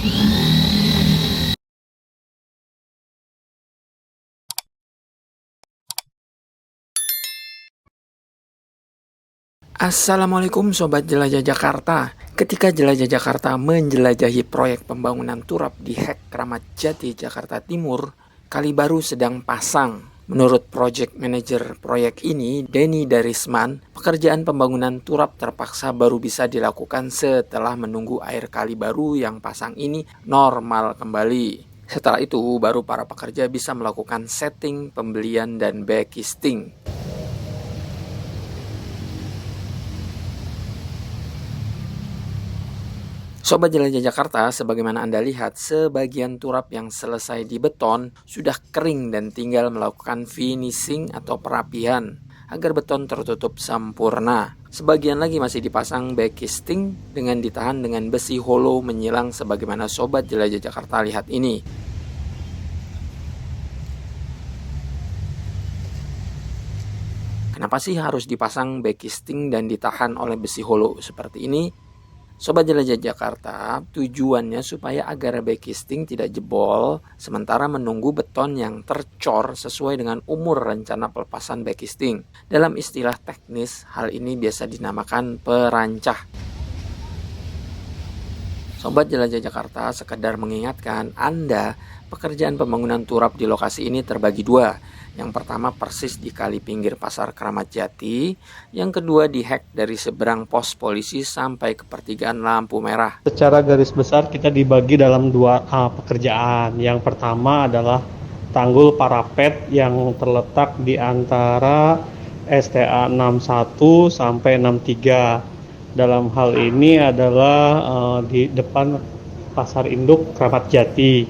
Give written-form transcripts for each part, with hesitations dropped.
Assalamualaikum Sobat Jelajah Jakarta. Ketika Jelajah Jakarta menjelajahi proyek pembangunan turap di Hek Kramat Jati, Jakarta Timur, kali baru sedang pasang. Menurut Project Manager proyek ini, Denny Darisman, pekerjaan pembangunan turap terpaksa baru bisa dilakukan setelah menunggu air kali baru yang pasang ini normal kembali. Setelah itu, baru para pekerja bisa melakukan setting, pembelian, dan backcasting. Sobat Jelajah Jakarta, sebagaimana Anda lihat, sebagian turap yang selesai dibeton sudah kering dan tinggal melakukan finishing atau perapihan agar beton tertutup sempurna. Sebagian lagi masih dipasang backcasting dengan ditahan dengan besi hollow menyilang sebagaimana Sobat Jelajah Jakarta lihat ini. Kenapa sih harus dipasang backcasting dan ditahan oleh besi hollow seperti ini? Sobat Jelajah Jakarta, tujuannya supaya agar backcasting tidak jebol sementara menunggu beton yang tercor sesuai dengan umur rencana pelepasan backcasting. Dalam istilah teknis, hal ini biasa dinamakan perancah. Sobat Jelajah Jakarta, sekedar mengingatkan Anda, pekerjaan pembangunan turap di lokasi ini terbagi dua. Yang pertama persis di kali pinggir Pasar Kramat Jati, yang kedua di Hek dari seberang pos polisi sampai ke pertigaan lampu merah. Secara garis besar kita dibagi dalam dua pekerjaan. Yang pertama adalah tanggul parapet yang terletak di antara STA 61 sampai 63. Dalam hal ini adalah di depan Pasar Induk Kramat Jati.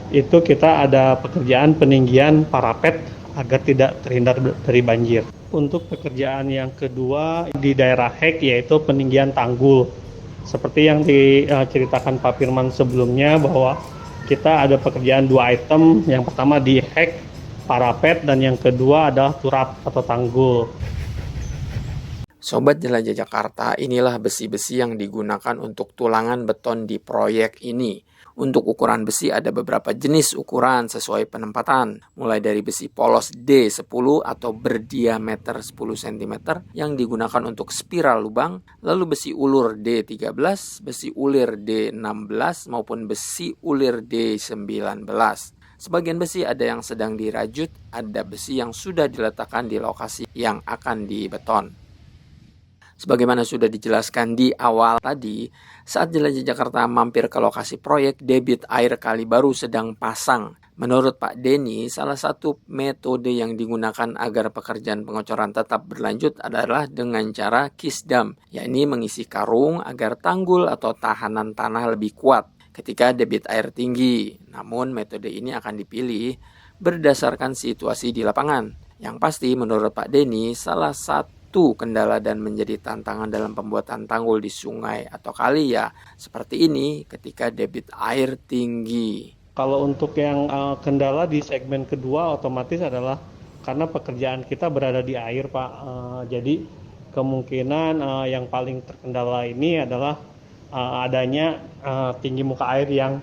Itu kita ada pekerjaan peninggian parapet agar tidak terhindar dari banjir. Untuk pekerjaan yang kedua di daerah Hek yaitu peninggian tanggul. Seperti yang diceritakan Pak Firman sebelumnya bahwa kita ada pekerjaan dua item. Yang pertama di Hek parapet dan yang kedua adalah turap atau tanggul. Sobat Jelajah Jakarta, inilah besi-besi yang digunakan untuk tulangan beton di proyek ini. Untuk ukuran besi ada beberapa jenis ukuran sesuai penempatan, mulai dari besi polos D10 atau berdiameter 10 cm yang digunakan untuk spiral lubang, lalu besi ulur D13, besi ulir D16 maupun besi ulir D19. Sebagian besi ada yang sedang dirajut, ada besi yang sudah diletakkan di lokasi yang akan dibeton. Sebagaimana sudah dijelaskan di awal tadi, saat Jelajah Jakarta mampir ke lokasi proyek, debit air kali baru sedang pasang. Menurut Pak Denny, salah satu metode yang digunakan agar pekerjaan pengecoran tetap berlanjut adalah dengan cara kisdam, yakni mengisi karung agar tanggul atau tahanan tanah lebih kuat ketika debit air tinggi. Namun metode ini akan dipilih berdasarkan situasi di lapangan. Yang pasti menurut Pak Denny, salah satu kendala dan menjadi tantangan dalam pembuatan tanggul di sungai atau kali ya seperti ini ketika debit air tinggi. Kalau untuk yang kendala di segmen kedua otomatis adalah karena pekerjaan kita berada di air Pak. Jadi kemungkinan yang paling terkendala ini adalah adanya tinggi muka air yang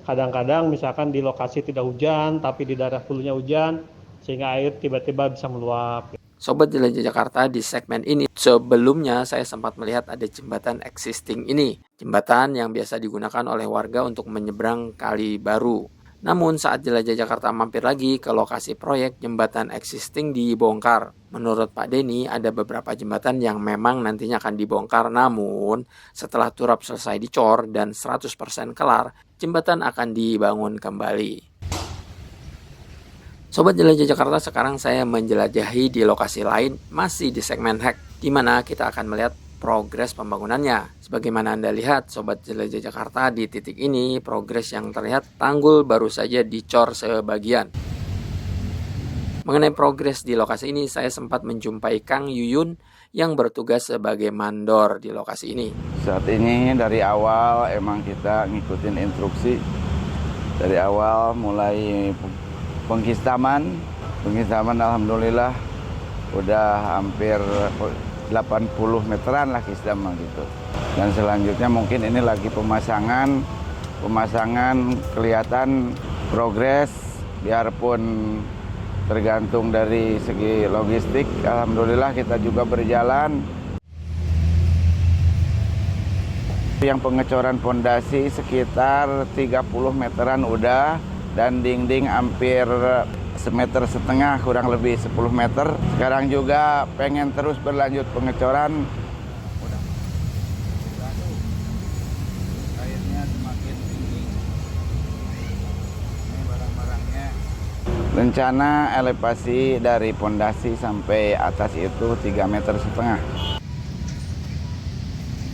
kadang-kadang misalkan di lokasi tidak hujan tapi di daerah hulunya hujan sehingga air tiba-tiba bisa meluap. Sobat Jelajah Jakarta, di segmen ini sebelumnya saya sempat melihat ada jembatan existing ini. Jembatan yang biasa digunakan oleh warga untuk menyeberang kali baru. Namun saat Jelajah Jakarta mampir lagi ke lokasi proyek, jembatan existing dibongkar. Menurut Pak Denny, ada beberapa jembatan yang memang nantinya akan dibongkar. Namun setelah turap selesai dicor dan 100% kelar, jembatan akan dibangun kembali. Sobat Jelajah Jakarta, sekarang saya menjelajahi di lokasi lain, masih di segmen Hek, di mana kita akan melihat progres pembangunannya. Sebagaimana Anda lihat, Sobat Jelajah Jakarta, di titik ini progres yang terlihat tanggul baru saja dicor sebagian. Mengenai progres di lokasi ini, saya sempat menjumpai Kang Yuyun yang bertugas sebagai mandor di lokasi ini. Saat ini dari awal emang kita ngikutin instruksi. Dari awal mulai pengkistaman alhamdulillah udah hampir 80 meteran lah kistam gitu. Dan selanjutnya mungkin ini lagi pemasangan pemasangan kelihatan progres, biarpun tergantung dari segi logistik. Alhamdulillah kita juga berjalan. Yang pengecoran pondasi sekitar 30 meteran udah, dan dinding hampir 1,5 meter, kurang lebih 10 meter. Sekarang juga pengen terus berlanjut pengecoran. Airnya semakin tinggi. Ini barang-barangnya. Rencana elevasi dari pondasi sampai atas itu 3,5 meter.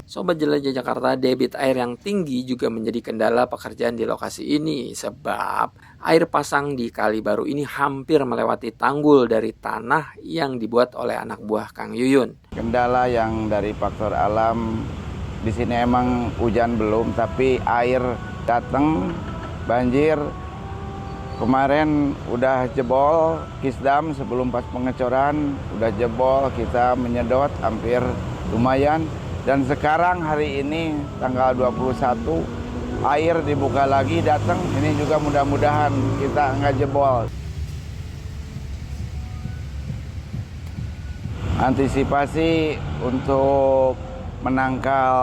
Sobat Jelajah Jakarta, debit air yang tinggi juga menjadi kendala pekerjaan di lokasi ini sebab air pasang di Kali Baru ini hampir melewati tanggul dari tanah yang dibuat oleh anak buah Kang Yuyun. Kendala yang dari faktor alam, di sini emang hujan belum, tapi air datang, banjir. Kemarin udah jebol kisdam sebelum pas pengecoran, udah jebol, kita menyedot hampir lumayan. Dan sekarang hari ini tanggal 21 air dibuka lagi datang. Ini juga mudah-mudahan kita nggak jebol. Antisipasi untuk menangkal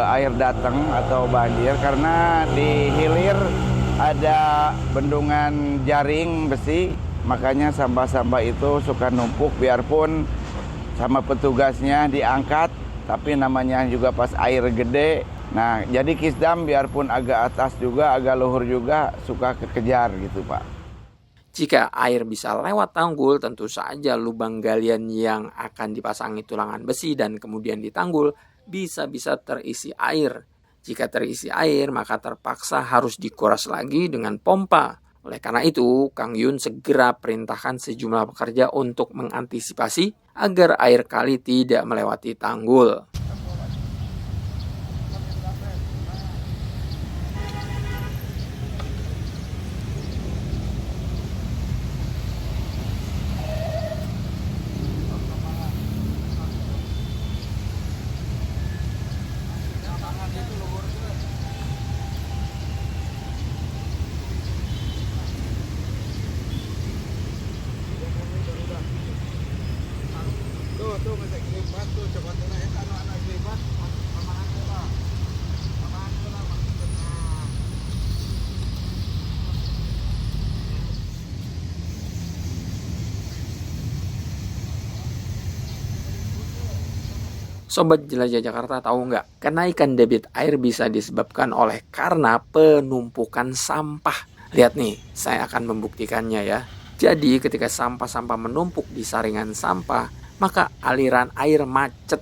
air datang atau banjir, karena di hilir ada bendungan jaring besi, makanya sampah-sampah itu suka numpuk biarpun sama petugasnya diangkat, tapi namanya juga pas air gede. Nah, jadi kisdam biarpun agak atas juga, agak luhur juga, suka kekejar gitu, Pak. Jika air bisa lewat tanggul, tentu saja lubang galian yang akan dipasangi tulangan besi dan kemudian ditanggul bisa-bisa terisi air. Jika terisi air, maka terpaksa harus dikuras lagi dengan pompa. Oleh karena itu, Kang Yun segera perintahkan sejumlah pekerja untuk mengantisipasi agar air kali tidak melewati tanggul. Sobat Jelajah Jakarta, tahu nggak? Kenaikan debit air bisa disebabkan karena penumpukan sampah. Lihat nih, saya akan membuktikannya ya. Jadi ketika sampah-sampah menumpuk di saringan sampah, maka aliran air macet.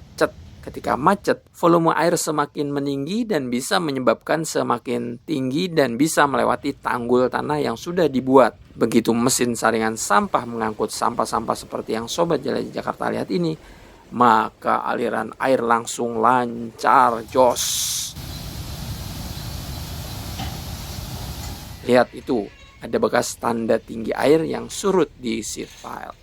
Ketika macet, volume air semakin meninggi dan bisa menyebabkan semakin tinggi dan bisa melewati tanggul tanah yang sudah dibuat. Begitu mesin saringan sampah mengangkut sampah-sampah seperti yang Sobat Jelajah Jakarta lihat ini, maka aliran air langsung lancar, jos. Lihat itu, ada bekas tanda tinggi air yang surut di sheet pile.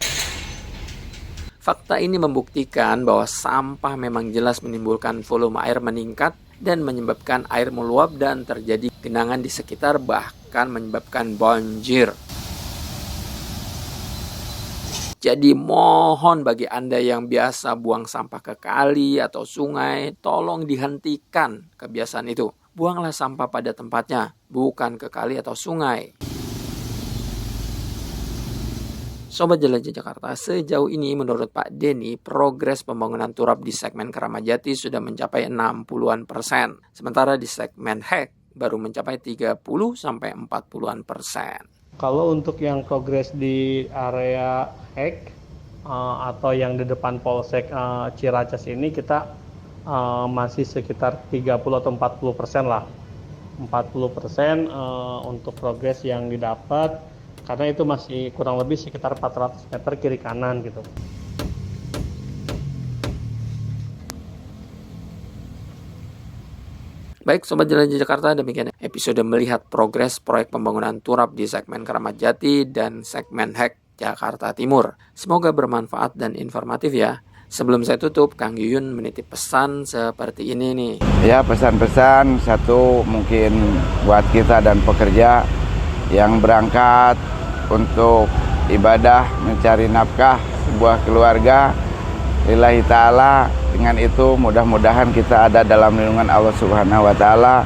Fakta ini membuktikan bahwa sampah memang jelas menimbulkan volume air meningkat dan menyebabkan air meluap dan terjadi genangan di sekitar, bahkan menyebabkan banjir. Jadi mohon bagi Anda yang biasa buang sampah ke kali atau sungai, tolong dihentikan kebiasaan itu. Buanglah sampah pada tempatnya, bukan ke kali atau sungai. Sobat Jelajah Jakarta, sejauh ini menurut Pak Denny, progres pembangunan turap di segmen Keramajati sudah mencapai 60-an%. Sementara di segmen Hek baru mencapai 30-40%. Kalau untuk yang progres di area Hek atau yang di depan Polsek Ciracas ini kita masih sekitar 30 atau 40% lah. 40% untuk progres yang didapat, karena itu masih kurang lebih sekitar 400 meter kiri kanan gitu. Baik Sobat Jelajah Jakarta, demikian episode melihat progres proyek pembangunan turap di segmen Keramajati dan segmen Hek Jakarta Timur. Semoga bermanfaat dan informatif ya. Sebelum saya tutup, Kang Yuyun menitip pesan seperti ini nih. Ya, pesan-pesan satu mungkin buat kita dan pekerja yang berangkat untuk ibadah, mencari nafkah sebuah keluarga lillahi ta'ala. Dengan itu mudah-mudahan kita ada dalam lindungan Allah Subhanahu wa ta'ala.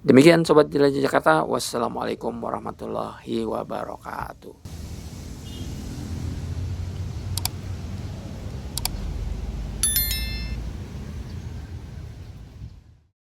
Demikian Sobat Jelajah Jakarta, wassalamualaikum warahmatullahi wabarakatuh.